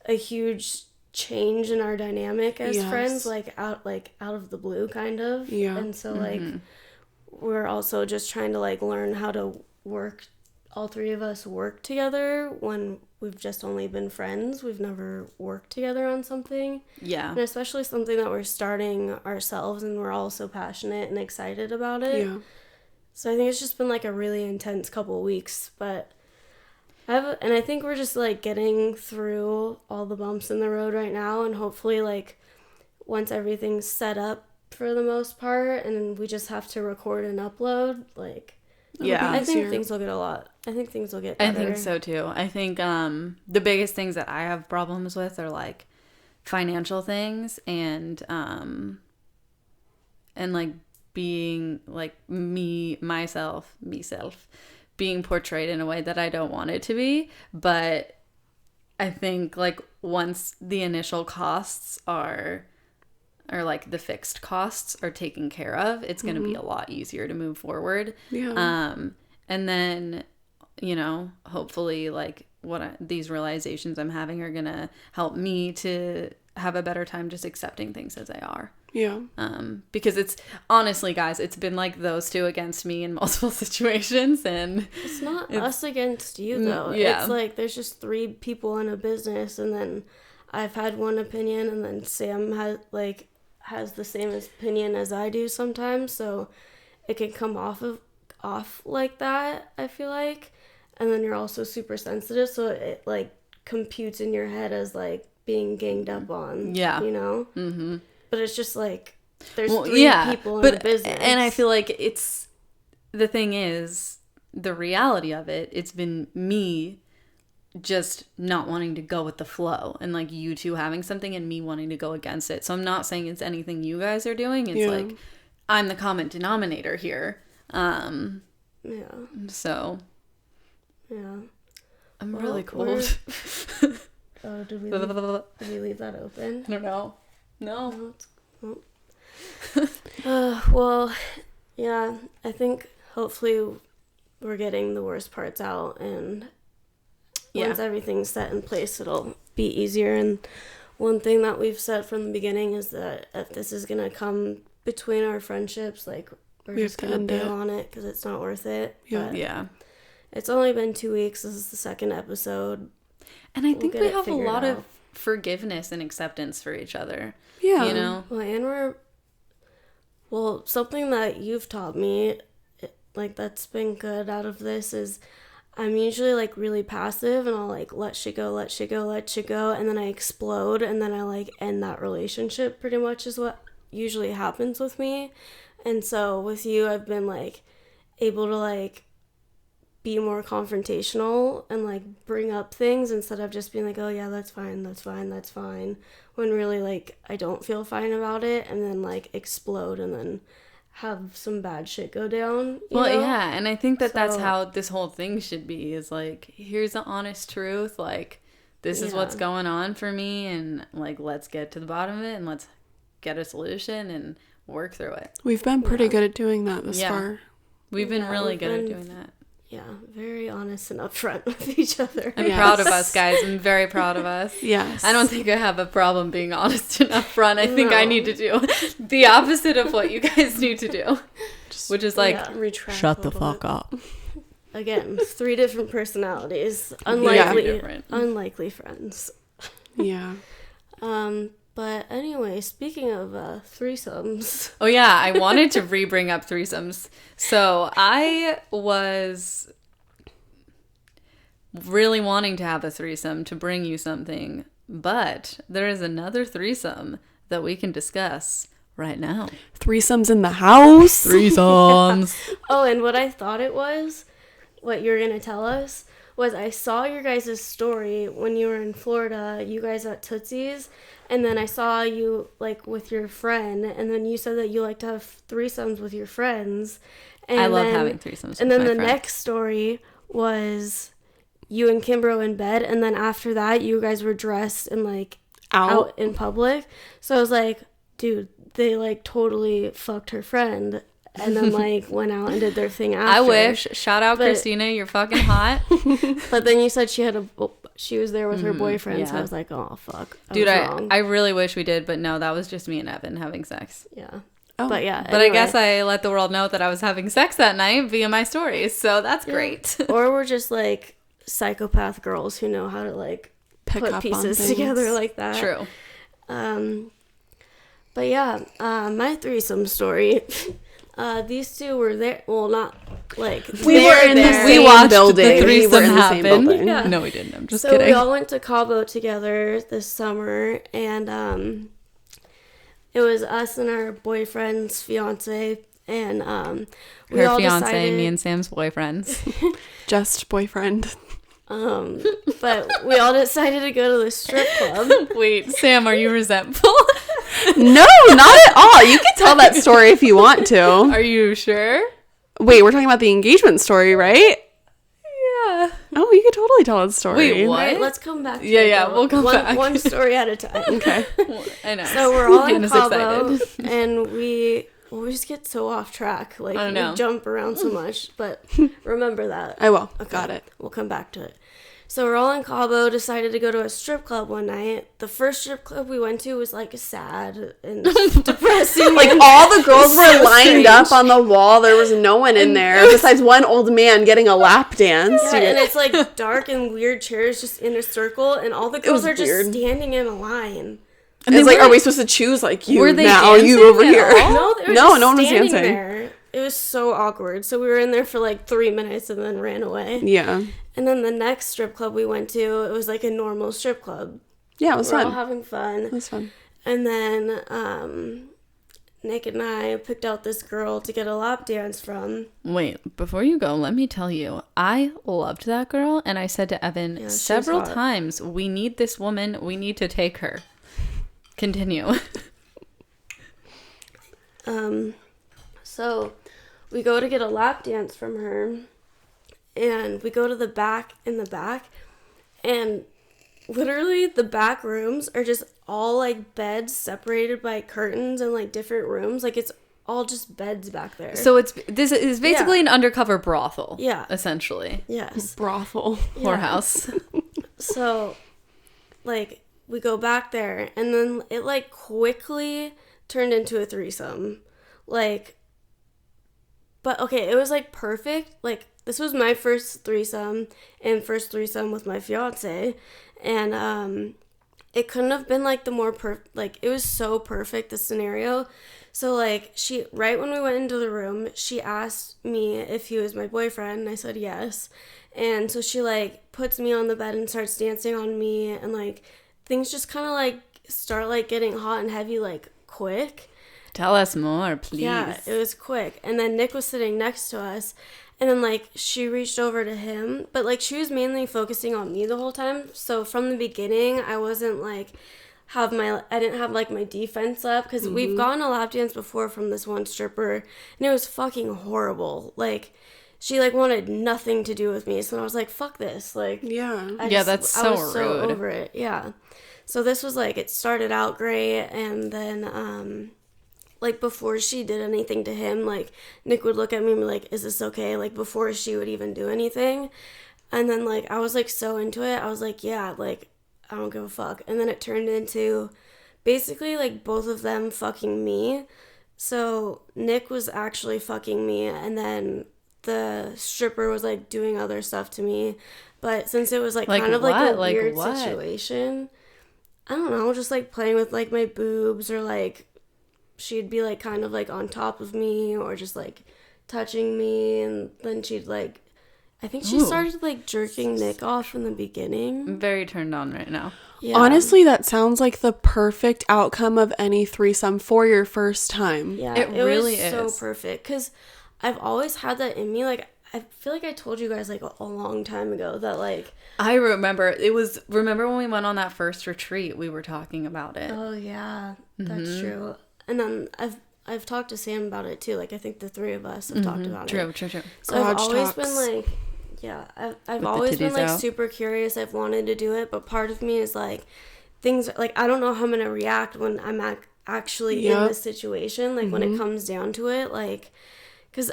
a huge change in our dynamic as friends, like out of the blue kind of. Yeah. And so like we're also just trying to like learn how to work all three of us work together when we've just only been friends. We've never worked together on something. Yeah. And especially something that we're starting ourselves and we're all so passionate and excited about it. Yeah. So I think it's just been like a really intense couple weeks, but I think we're just like getting through all the bumps in the road right now, and hopefully like once everything's set up for the most part and we just have to record and upload, like Yeah. I think easier. things will get better. I think so too. I think the biggest things that I have problems with are like financial things and like being like myself being portrayed in a way that I don't want it to be. But I think like once the initial costs are like the fixed costs are taken care of, it's going to be a lot easier to move forward. Yeah. And then, you know, hopefully like these realizations I'm having are going to help me to have a better time just accepting things as they are. Yeah. Because it's honestly, guys, it's been like those two against me in multiple situations, and It's not us against you though. Yeah. It's like there's just three people in a business, and then I've had one opinion, and then Sam has the same opinion as I do sometimes, so it can come off like that, I feel like. And then you're also super sensitive, so it like computes in your head as like being ganged up on. Yeah. You know? mm-hmm. But it's just like there's three people in a business. And I feel like it's the thing is the reality of it. It's been me just not wanting to go with the flow, and like you two having something and me wanting to go against it. So I'm not saying it's anything you guys are doing. It's like I'm the common denominator here. Yeah. So Yeah. I'm really cold. Oh, did we leave that open? I don't know. No. Well, yeah, I think hopefully we're getting the worst parts out, and once everything's set in place, it'll be easier. And one thing that we've said from the beginning is that if this is going to come between our friendships, like, we're just going to bail on it because it's not worth it. Yeah. But Yeah. it's only been 2 weeks. This is the second episode. And I think we have a lot out. of forgiveness and acceptance for each other. Yeah. You know? Well, and something that you've taught me, like, that's been good out of this is I'm usually, like, really passive, and I'll, like, let shit go, and then I explode, and then I, like, end that relationship pretty much is what usually happens with me. And so with you, I've been, like, able to, like, be more confrontational and like bring up things instead of just being like, oh yeah, that's fine, when really like I don't feel fine about it, and then like explode and then have some bad shit go down. You know? Yeah, and I think that's how this whole thing should be, is like, here's the honest truth, like this is what's going on for me, and like let's get to the bottom of it and let's get a solution and work through it. We've been pretty good at doing that this far. We've been really good at doing that. Yeah, very honest and upfront with each other. I'm proud of us, guys. I'm very proud of us. Yes. I don't think I have a problem being honest and upfront. I think I need to do the opposite of what you guys need to do, which is like, shut the fuck up. Again, 3 different personalities. Unlikely friends. Yeah. But anyway, speaking of threesomes. Oh yeah, I wanted to bring up threesomes. So I was really wanting to have a threesome to bring you something, but there is another threesome that we can discuss right now. Threesomes in the house. Threesomes. Oh, and what I thought it was, what you were going to tell us, was I saw your guys' story when you were in Florida, you guys at Tootsie's, and then I saw you, like, with your friend, and then you said that you like to have threesomes with your friends. And I love having threesomes and with then my the friend. next story was you and Kimbro in bed, and then after that, you guys were dressed and, like, out in public. So I was like, dude, they, like, totally fucked her friend. And then, like, went out and did their thing after. I wish. Shout out Christina, you're fucking hot. But then you said she was there with her boyfriend, so I was like, oh, fuck. Dude, I really wish we did, but no, that was just me and Evan having sex. Yeah. But yeah. But I guess I let the world know that I was having sex that night via my stories. So that's great. Or we're just like psychopath girls who know how to like put pieces together like that. True. But yeah, my threesome story. These two were there. Well, not like we were in the same watched building. the threesome We were in the same happen. building. Yeah. No, we didn't. I'm just so kidding. we all went to Cabo together this summer, and it was us and our boyfriend's fiance, and we Her all fiance, decided, me and Sam's boyfriends. Just boyfriend. but we all decided to go to the strip club. Wait, Sam, are you resentful? No, not at all. You can tell that story if you want to. Are you sure? Wait, we're talking about the engagement story, right? Yeah. Oh, you could totally tell that story. Wait, what? Right, let's come back to Yeah, it, yeah, though. we'll come back. One story at a time. Okay. I know. So we're all in Hannah's Cabo, excited. and we just get so off track. Like, I know. we jump around so much, but remember that. I will. Okay, Got it. We'll come back to it. So we're all in Cabo, decided to go to a strip club one night. The first strip club we went to was like sad and depressing. Like all the girls were So lined strange. up on the wall. There was no one in there besides one old man getting a lap dance. Yeah, and it's like dark and weird chairs just in a circle, and all the girls was are just weird. standing in a line. And it's they like, are weren't- we supposed to choose like you Were they now? You dancing over at here? all? No, they were No, just no one was standing dancing. there. It was so awkward. So we were in there for like 3 minutes and then ran away. Yeah. And then the next strip club we went to, it was like a normal strip club. Yeah, it was We're all fun. having fun. It was fun. And then Nick and I picked out this girl to get a lap dance from. Wait, before you go, let me tell you, I loved that girl, and I said to Evan Yeah, she was several hot. times, we need this woman, we need to take her. Continue. So we go to get a lap dance from her, and we go to the back, and literally the back rooms are just all like beds separated by curtains and like different rooms. Like it's all just beds back there. So this is basically Yeah. an undercover brothel. Yeah. Essentially. Yes. Brothel. Whorehouse. So like we go back there, and then it like quickly turned into a threesome. Like, but okay, it was like perfect. Like this was my first threesome and first threesome with my fiance, and it couldn't have been like the more like it was so perfect, the scenario. So like she, right when we went into the room, she asked me if he was my boyfriend, and I said yes. And so she like puts me on the bed and starts dancing on me, and like things just kind of like start like getting hot and heavy like quick. Tell us more, please. Yeah, it was quick. And then Nick was sitting next to us, and then like she reached over to him, but like she was mainly focusing on me the whole time. So from the beginning, I wasn't like I didn't have like my defense up, because we've gone a lap dance before from this one stripper, and it was fucking horrible. Like she like wanted nothing to do with me, so I was like, fuck this. Like Yeah. That's I so was so rude. over it. Yeah. So this was like, it started out great, and then like before she did anything to him, like Nick would look at me and be like, is this okay? Like before she would even do anything. And then like I was like so into it, I was like, yeah, like I don't give a fuck. And then it turned into basically like both of them fucking me. So Nick was actually fucking me, and then the stripper was like doing other stuff to me. But since it was like kind of like a Like weird what? situation, I don't know, just like playing with like my boobs, or like she'd be like kind of like on top of me, or just like touching me, and then she'd like, I think she Ooh. started like jerking Nick off in the beginning. I'm very turned on right now. Yeah. Honestly, that sounds like the perfect outcome of any threesome for your first time. Yeah, It really was so is. perfect, because I've always had that in me. Like I feel like I told you guys like a long time ago that like, I remember remember when we went on that first retreat, we were talking about it. oh yeah, that's true. And then I've talked to Sam about it too. Like I think the three of us have talked about it. True. So I've Garage always talks. been like, yeah, I've the always been titties like out. super curious. I've wanted to do it, but part of me is like, things like I don't know how I'm gonna react when I'm actually in Yep. this situation. Like when it comes down to it, like, because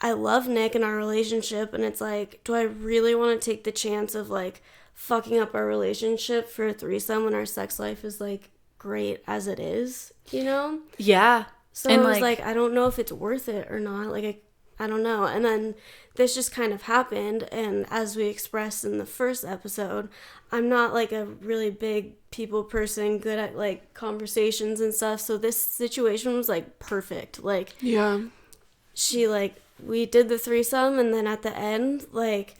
I love Nick and our relationship, and it's like, do I really want to take the chance of like fucking up our relationship for a threesome when our sex life is like great as it is, you know? Yeah. So And, I was like- like, I don't know if it's worth it or not. Like, I don't know. And then this just kind of happened. And as we expressed in the first episode, I'm not like a really big people person, good at like conversations and stuff. So this situation was like perfect. Like, Yeah. she like, we did the threesome, and then at the end, like,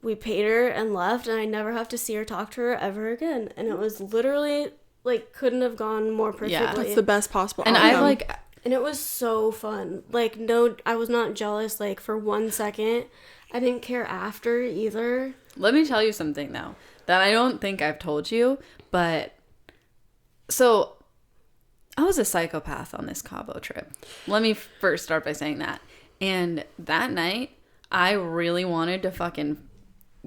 we paid her and left, and I never have to see or talk to her ever again. And it was literally like, couldn't have gone more perfectly. Yeah. That's the best possible And outcome. I like, And it was so fun. Like, no, I was not jealous, like, for 1 second. I didn't care after either. let me tell you something though that I don't think I've told you, but so I was a psychopath on this Cabo trip. Let me first start by saying that. And that night, I really wanted to fucking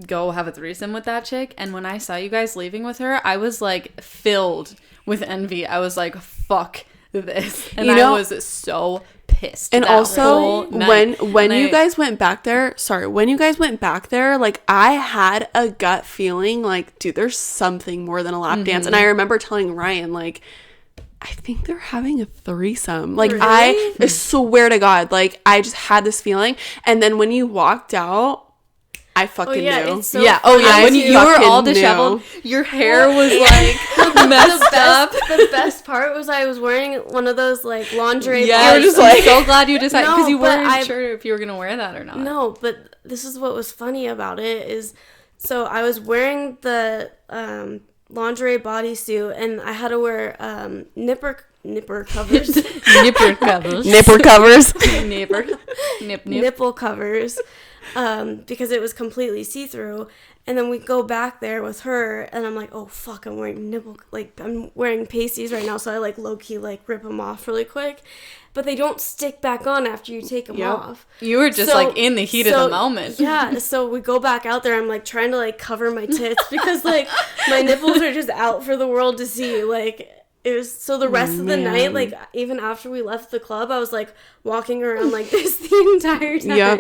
go have a threesome with that chick. And when I saw you guys leaving with her, I was like filled with envy. I was like, fuck this. And I was so pissed. And that also, whole night. when And you guys went back there, like, I had a gut feeling like, dude, there's something more than a lap dance. And I remember telling Ryan, like, I think they're having a threesome. Like, Really? I swear to God, like, I just had this feeling. And then when you walked out, I fucking yeah, knew. it's so yeah. funny. When you were fucking all knew. disheveled, your hair was like messed up. The best part was I was wearing one of those, like, lingerie Yeah, You're just I'm like- so glad you decided because No, you but weren't sure if you were gonna wear that or not. No, but this is what was funny about it is, so I was wearing the lingerie bodysuit, and I had to wear nipper covers. Nipper covers. Nipper covers. Nipple. Nipple covers, because it was completely see-through. And then we go back there with her, and I'm like, oh fuck, I'm wearing pasties right now, so I like low-key like rip them off really quick, but they don't stick back on after you take them Yep. off. You were just like in the heat of the moment. Yeah, so we go back out there, I'm like trying to like cover my tits because like my nipples are just out for the world to see. Like, it was, so the rest of the night, like, even after we left the club, I was like walking around like this the entire time. Yep.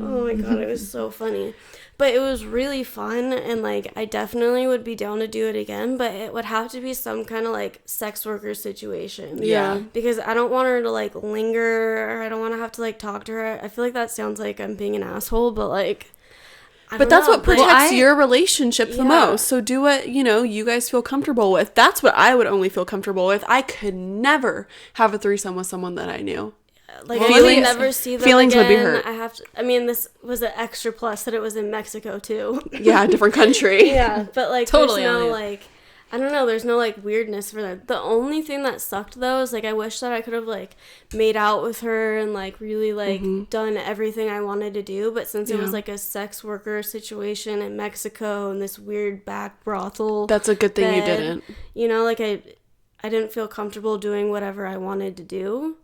Oh my god, it was so funny. But it was really fun, and like, I definitely would be down to do it again, but it would have to be some kind of like sex worker situation. Yeah. Because I don't want her to like linger, or I don't want to have to like talk to her. I feel like that sounds like I'm being an asshole, but like, But that's what protects I- your relationship the Yeah. most. So do what, you guys feel comfortable with. That's what I would only feel comfortable with. I could never have a threesome with someone that I knew. Like, Feelings- I would never see them feelings would be again. hurt. I have to. I mean, this was an extra plus that it was in Mexico too. Yeah, different country. Yeah, but like, Totally there's no on like, I don't know. There's no like weirdness for that. The only thing that sucked though is like, I wish that I could have like made out with her and like really like done everything I wanted to do. But since it was Yeah. like a sex worker situation in Mexico and this weird back brothel, That's a good thing you bed, didn't. Like I didn't feel comfortable doing whatever I wanted to do.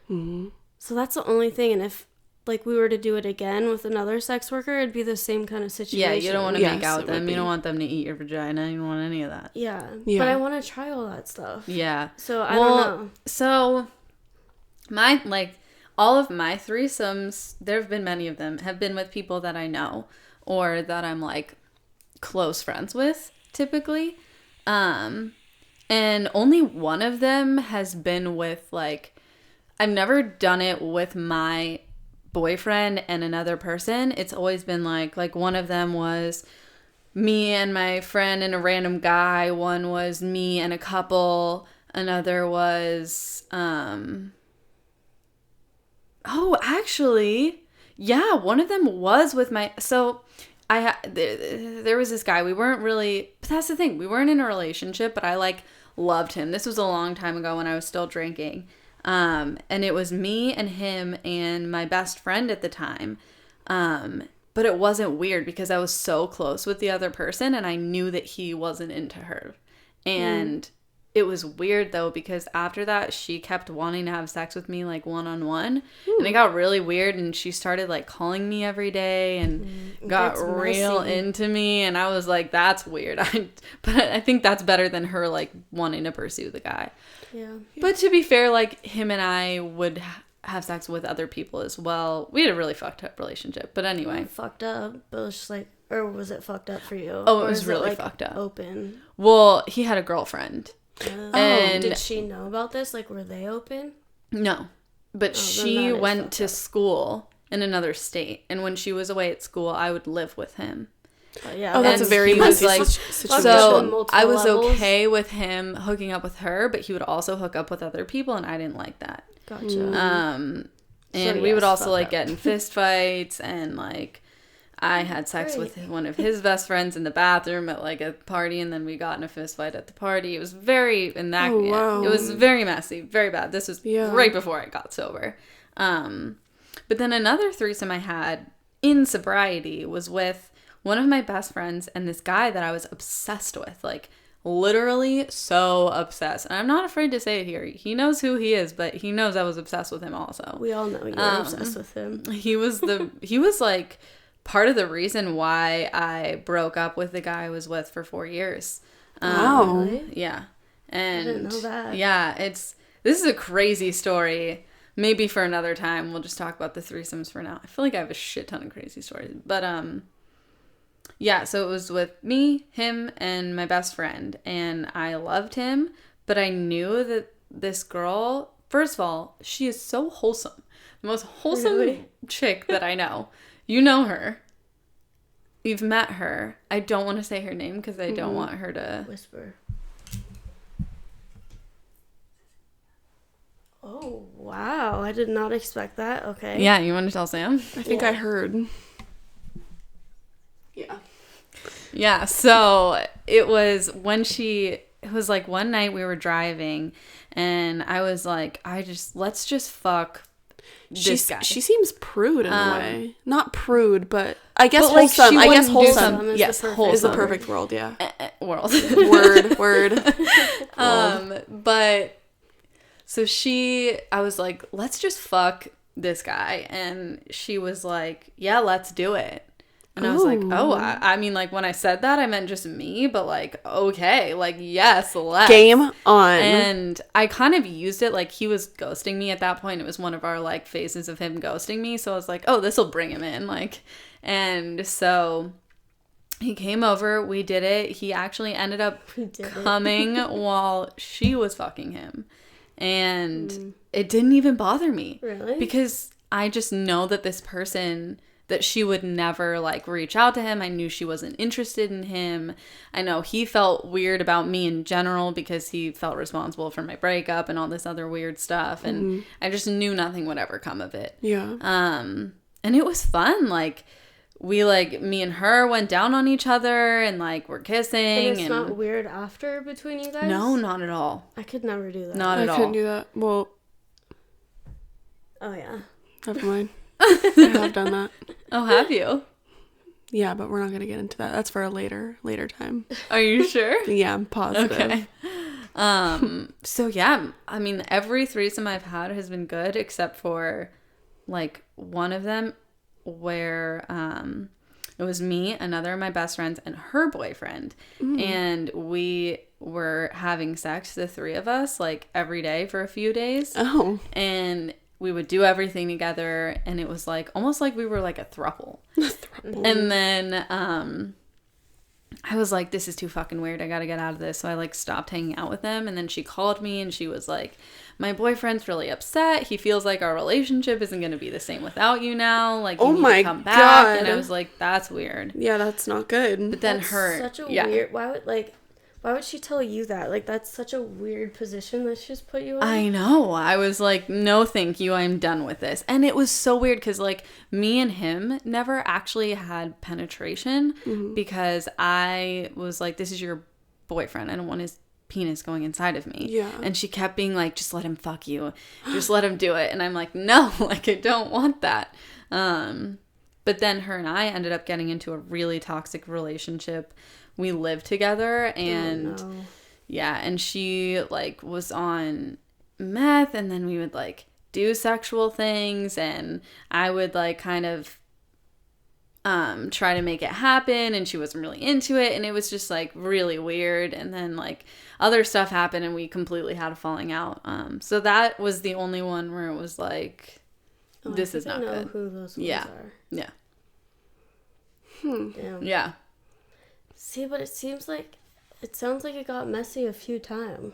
Mm-hmm. So that's the only thing. And if like we were to do it again with another sex worker, it'd be the same kind of situation. Yeah, you don't want to Yes, make out with it would them. You be. don't want them to eat your vagina. You don't want any of that. Yeah. Yeah. But I want to try all that stuff. Yeah. So I don't know. So all of my threesomes, there have been many of them, have been with people that I know or that I'm like close friends with typically. And only one of them has been with like, I've never done it with my boyfriend and another person. It's always been like one of them was me and my friend and a random guy. One was me and a couple. Another was, one of them was with my, so there was this guy. We weren't really, but that's the thing. We weren't in a relationship, but I like loved him. This was a long time ago when I was still drinking. And it was me and him and my best friend at the time. But it wasn't weird because I was so close with the other person and I knew that he wasn't into her. And it was weird though, because after that, she kept wanting to have sex with me like one-on-one. And it got really weird and she started like calling me every day and got That's real messy. into me. And I was like, that's weird. But I think that's better than her like wanting to pursue the guy. Yeah. But to be fair, like him and I would have sex with other people as well. We had a really fucked up relationship. But anyway. Fucked up, but it was just like, or was it fucked up for you? Oh, it Or was is really like, fucked up. Open. Well, he had a girlfriend. And Did she know about this? Like, were they open? No. But she went to school in another state. And when she was away at school, I would live with him. Yeah. Oh, that's a very messy situation. So I was okay with him hooking up with her, but he would also hook up with other people, and I didn't like that. Gotcha. And we would also like get in fist fights, and like I had sex with one of his best friends in the bathroom at like a party, and then we got in a fist fight at the party. It was very it was very messy, very bad. This was right before I got sober. But then another threesome I had in sobriety was with one of my best friends and this guy that I was obsessed with, like literally so obsessed. And I'm not afraid to say it here. He knows who he is, but he knows I was obsessed with him also. We all know you're obsessed with him. He was like part of the reason why I broke up with the guy I was with for 4 years. Wow. Really? Yeah. And I didn't know that. Yeah, this is a crazy story. Maybe for another time. We'll just talk about the threesomes for now. I feel like I have a shit ton of crazy stories. But yeah, so it was with me, him, and my best friend. And I loved him, but I knew that this girl, first of all, she is so wholesome. The most wholesome chick that I know. You know her. You've met her. I don't want to say her name because I don't want her to... Whisper. Oh, wow. I did not expect that. Okay. Yeah, you want to tell Sam? I think I heard. Yeah. Yeah, so it was like one night we were driving and I was like, let's just fuck this guy. She seems prude in a way. Not prude, but I guess but like wholesome. I guess wholesome. Yes, wholesome is the perfect world, yeah. World. Word. But so I was like, let's just fuck this guy. And she was like, yeah, let's do it. And I was like, oh, I mean, like, when I said that, I meant just me, but, like, okay, like, yes, let's. Game on. And I kind of used it, like, he was ghosting me at that point. It was one of our, like, phases of him ghosting me. So I was like, oh, this will bring him in, like. And so he came over, we did it. He actually ended up coming while she was fucking him. And it didn't even bother me. Really? Because I just know that this person... that she would never, like, reach out to him. I knew she wasn't interested in him. I know he felt weird about me in general because he felt responsible for my breakup and all this other weird stuff. And I just knew nothing would ever come of it. Yeah. And it was fun. Like, me and her went down on each other and, like, we're kissing. And it's not weird after between you guys? No, not at all. I could never do that. Not at all. I couldn't do that. Well. Oh, yeah. Never mind. I have done that. Oh, have you? Yeah, but we're not going to get into that. That's for a later time. Are you sure? Yeah, I'm positive. Okay. So yeah, I mean, every threesome I've had has been good except for like one of them where it was me, another of my best friends, and her boyfriend. And we were having sex, the three of us, like every day for a few days. Oh. And we would do everything together, and it was like almost like we were like a throuple. And then I was like, this is too fucking weird. I gotta get out of this. So I like stopped hanging out with them. And then she called me and she was like, my boyfriend's really upset. He feels like our relationship isn't gonna be the same without you now. Like, you need to come back. God. And I was like, that's weird. Yeah, that's not good. But then that's such a weird. Why would she tell you that? Like, that's such a weird position that she's put you in. I know. I was like, no, thank you. I'm done with this. And it was so weird because, like, me and him never actually had penetration because I was like, this is your boyfriend. I don't want his penis going inside of me. Yeah. And she kept being like, just let him fuck you. Just let him do it. And I'm like, no, like, I don't want that. But then her and I ended up getting into a really toxic relationship. We lived together and yeah, and she like was on meth, and then we would like do sexual things, and I would like kind of try to make it happen, and she wasn't really into it, and it was just like really weird. And then like other stuff happened and we completely had a falling out. So that was the only one where it was like, this is not good. I know who those ones are. Yeah. Damn. Yeah. See, but it sounds like it got messy a few times.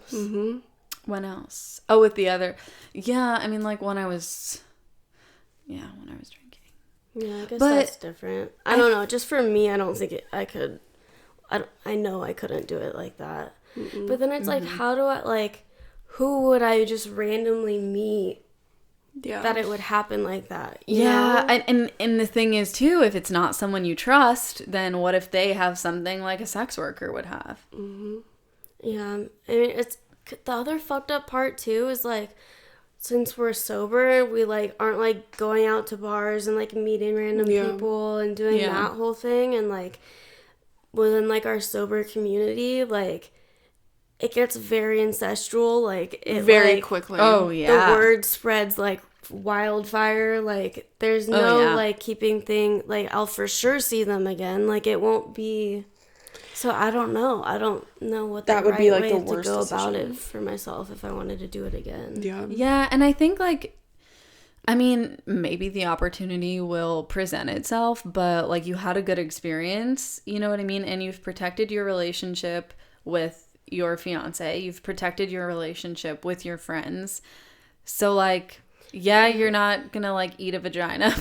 When else? Oh, with the other. Yeah, I mean, like when I was drinking. Yeah, I guess But that's different. I don't know. Just for me, I don't think I could. I know I couldn't do it like that. Mm-mm. But then it's like, how do I, like, who would I just randomly meet that it would happen like that? You know? And the thing is, too, if it's not someone you trust, then what if they have something like a sex worker would have? Mm-hmm. Yeah. I mean, it's the other fucked up part, too, is, like, since we're sober, we, like, aren't, like, going out to bars and, like, meeting random people and doing that whole thing. And, like, within, like, our sober community, like, it gets very ancestral. Like, it Very like, quickly. Oh, yeah. The word spreads like wildfire. Like, there's no like keeping thing. Like, I'll for sure see them again. Like, it won't be. So I don't know. I don't know what That the would be, right like, way the to worst go about decision. it for myself if I wanted to do it again. Yeah. Yeah, and I think, like, I mean, maybe the opportunity will present itself, but, like, you had a good experience, you know what I mean? And you've protected your relationship with your fiance. You've protected your relationship with your friends. So, like, yeah, you're not gonna, like, eat a vagina.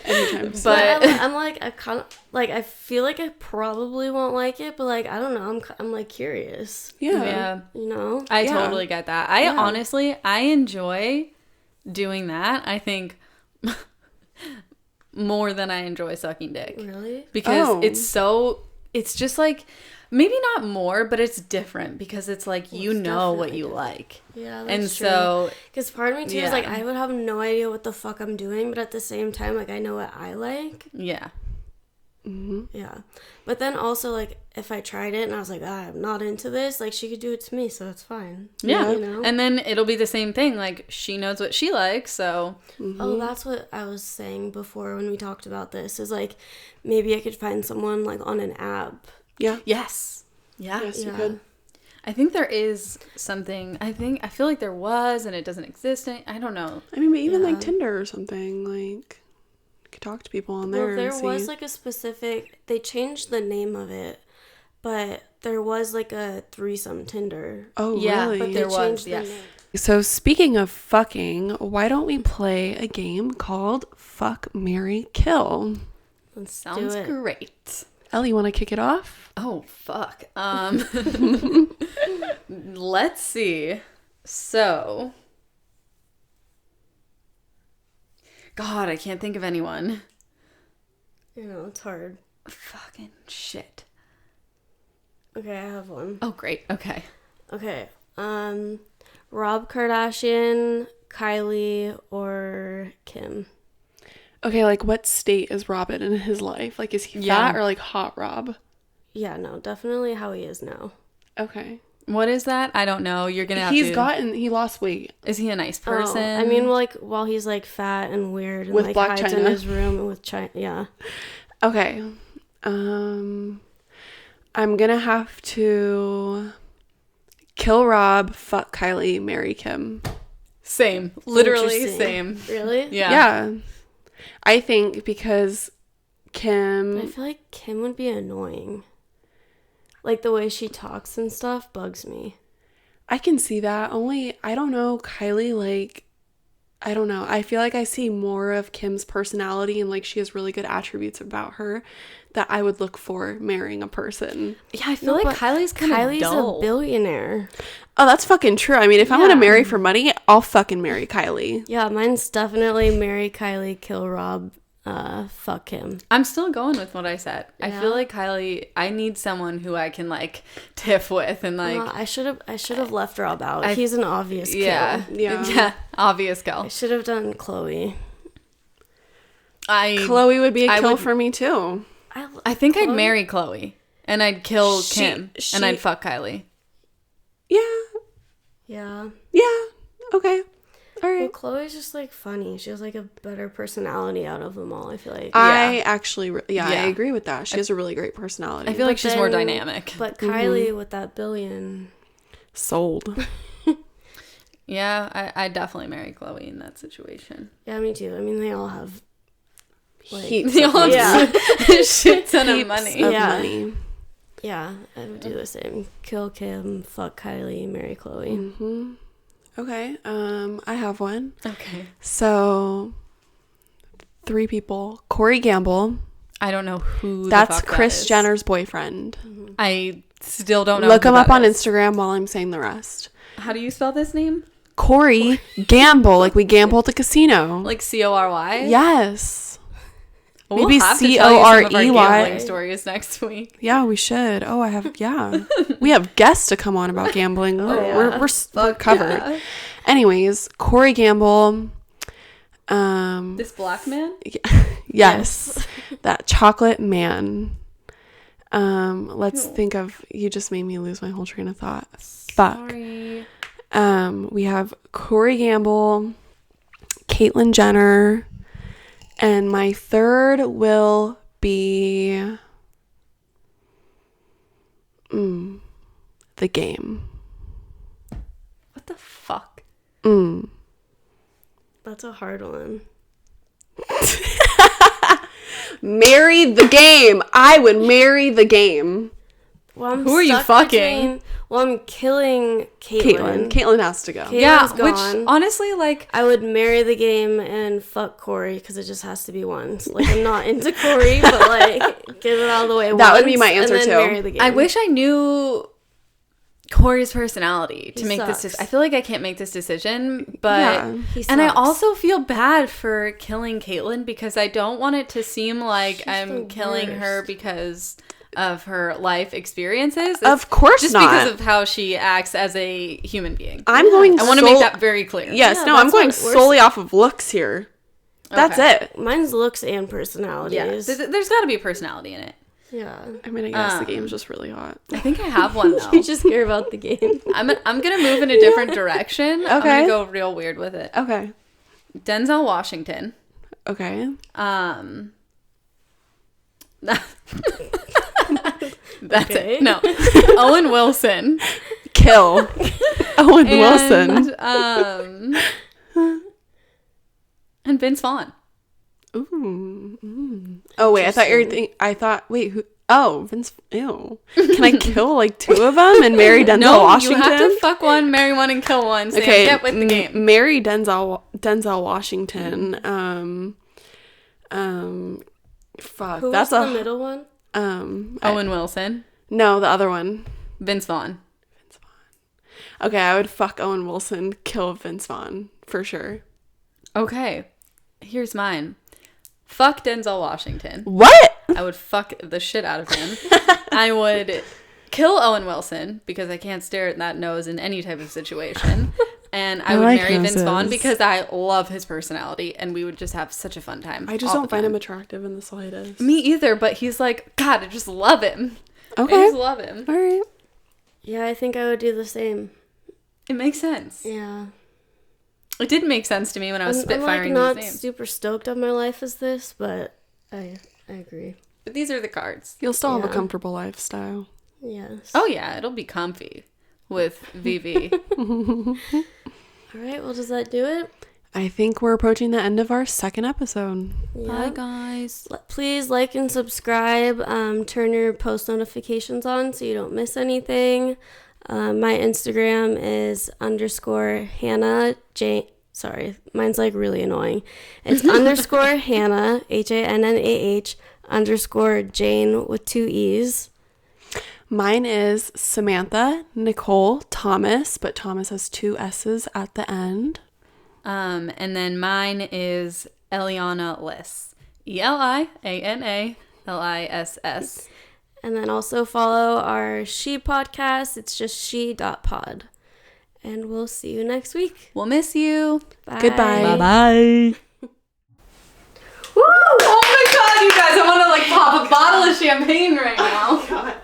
Anytime. But I'm like, I kind of like, I feel like I probably won't like it, but like, I don't know. I'm like curious. Yeah. You know? I totally get that. Honestly, I enjoy doing that. I think more than I enjoy sucking dick. Really? Because it's just like, maybe not more, but it's different because it's like, you know what you like. Yeah, that's and true. So, because part of me too is like, I would have no idea what the fuck I'm doing, but at the same time, like, I know what I like. Yeah. Mm-hmm. Yeah. But then also, like, if I tried it and I was like, I'm not into this, like, she could do it to me, so it's fine. Yeah. You know? And then it'll be the same thing. Like, she knows what she likes, so. Mm-hmm. Oh, that's what I was saying before when we talked about this, is like, maybe I could find someone like on an app. Yeah. Yes. Yeah. Yes, you could. I think there is something. I feel like there was, and it doesn't exist. I don't know. I mean, but even like Tinder or something, like, you could talk to people on there. Well, there and see. was like a specific. They changed the name of it, but there was like a threesome Tinder. Oh, Yeah, really? But they There was, changed the yes. name. So speaking of fucking, why don't we play a game called Fuck, Marry, Kill? Let's Sounds do it. great. Ellie, you want to kick it off? Oh, fuck. Let's see. So. God, I can't think of anyone. You know, it's hard. Fucking shit. Okay, I have one. Oh, great. Okay. Okay. Rob Kardashian, Kylie, or Kim? Okay, like what state is Robin in his life? Like, is he fat or like hot Rob? Yeah, no, definitely how he is now. Okay. What is that? I don't know. You're gonna have He lost weight. Is he a nice person? Oh, I mean, like, while he's like fat and weird and With like Black hides China. in his room and with China, yeah. Okay. I'm gonna have to kill Rob, fuck Kylie, marry Kim. Same. Literally Interesting. same. Really? Yeah. I think because But I Kim, feel like Kim would be annoying. Like, the way she talks and stuff bugs me. I can see that. Only, I don't know, Kylie, like, I don't know. I feel like I see more of Kim's personality and like she has really good attributes about her that I would look for marrying a person. Yeah, I feel like Kylie's kind of dull. a billionaire. Oh, that's fucking true. I mean, if I want to marry for money, I'll fucking marry Kylie. Yeah, mine's definitely marry Kylie, kill Rob, fuck him. I'm still going with what I said. I Yeah. feel like Kylie, I need someone who I can like tiff with and like I should have left Rob out. He's an obvious kill. Yeah. Obvious I kill. should have done Chloe. Chloe would be a kill would- for me too. I think I'd Chloe? marry Chloe and I'd kill Kim she- and I'd fuck Kylie. Yeah. Yeah. Yeah. Okay. All Well, right. Chloe's just like funny. She has like a better personality out of them all, I feel like. I actually, I Yeah. agree with that. She has a really great personality. I feel like But she's more then- dynamic. But Kylie with that billion. Sold. Yeah, I definitely marry Chloe in that situation. Yeah, me too. I mean, they all have like, Heaps They of all money. have a shit ton of Heaps money. of Yeah. money. Yeah, I would do the same. Kill Kim, fuck Kylie, marry Chloe. Mm-hmm. Okay. I have one. Okay. So 3 people. Corey Gamble. I don't know who That's the fuck Kris that is. Jenner's boyfriend. I still don't know. Look who him up that on is. Instagram while I'm saying the rest. How do you spell this name? Corey Gamble, like we gamble at the casino. Like Corey? Yes. We'll Maybe have to tell you some of our Corey. gambling stories next week. Yeah, we should. Oh, we have guests to come on about gambling. We're covered. Yeah. Anyways, Corey Gamble. This black man? Yes. That chocolate man. Let's think of, you just made me lose my whole train of thought. Fuck. Sorry. We have Corey Gamble, Caitlyn Jenner, and my third will be The Game. What the fuck? That's a hard one. Marry The Game. I would marry The Game. Well, I'm Who are you stuck fucking? I'm killing Caitlyn. Caitlyn has to go. Yeah, Caitlin's which gone. honestly, like, I would marry The Game and fuck Corey because it just has to be once. Like, I'm not into Corey, but like, get it out of the way. That would be my answer, and then too. Marry The Game. I wish I knew Corey's personality to He make sucks. this. I feel like I can't make this decision, but Yeah. He and I sucks. also feel bad for killing Caitlyn because I don't want it to seem like She's I'm the killing her worst. because of her life experiences. It's Of course just not. because of how she acts as a human being. I'm going I want to make that very clear. Yes, Yeah, no, I'm that's going what we're- solely off of looks here. That's Okay. it. Mine's looks and personalities. Yeah. There's got to be a personality in it. Yeah. I mean, I guess The Game's just really hot. I think I have one though. You just care about The Game. I'm gonna move in a different direction. I'm Okay. gonna go real weird with it. Okay. Denzel Washington. Okay. That's Okay. it. No. Owen Wilson. Kill. Owen Wilson. And Vince Vaughn. Ooh. Oh, wait. Wait, who? Oh, Vince. Ew. Can I kill like 2 of them and marry Denzel No, Washington? you have to fuck one, marry one, and kill one. Sam, Okay. get with the game. Marry Denzel Washington. Fuck. Who That's was the middle one? Owen Wilson. No, the other one. Vince Vaughn. Okay, I would fuck Owen Wilson, kill Vince Vaughn for sure. Okay. Here's mine. Fuck Denzel Washington. What? I would fuck the shit out of him. I would kill Owen Wilson because I can't stare at that nose in any type of situation. And I would like marry Vince noses. Vaughn because I love his personality and we would just have such a fun time. I just all don't the find time. him attractive in the slightest. Me either, but he's like, God, I just love him. Okay. I just love him. All right. Yeah, I think I would do the same. It makes sense. Yeah. It didn't make sense to me when I was I'm spitfiring like not these names. super stoked on my life as this, but I agree. But these are the cards. You'll still have a Yeah. comfortable lifestyle. Yes. Oh yeah, it'll be comfy with VV. All right. Well, does that do it? I think we're approaching the end of our 2nd episode. Bye guys. Please like and subscribe. Turn your post notifications on so you don't miss anything. My Instagram is _Hannah Jane. Sorry, mine's like really annoying. It's _Hannah HANNAH _Jane with 2 E's. Mine is Samantha Nicole Thomas, but Thomas has 2 S's at the end. And then mine is Eliana Liss. ELIANALISS. And then also follow our S.H.E podcast. It's just she.pod. And we'll see you next week. We'll miss you. Bye. Goodbye. Bye. Woo! Oh my god, you guys, I want to like pop a bottle of champagne right now. God.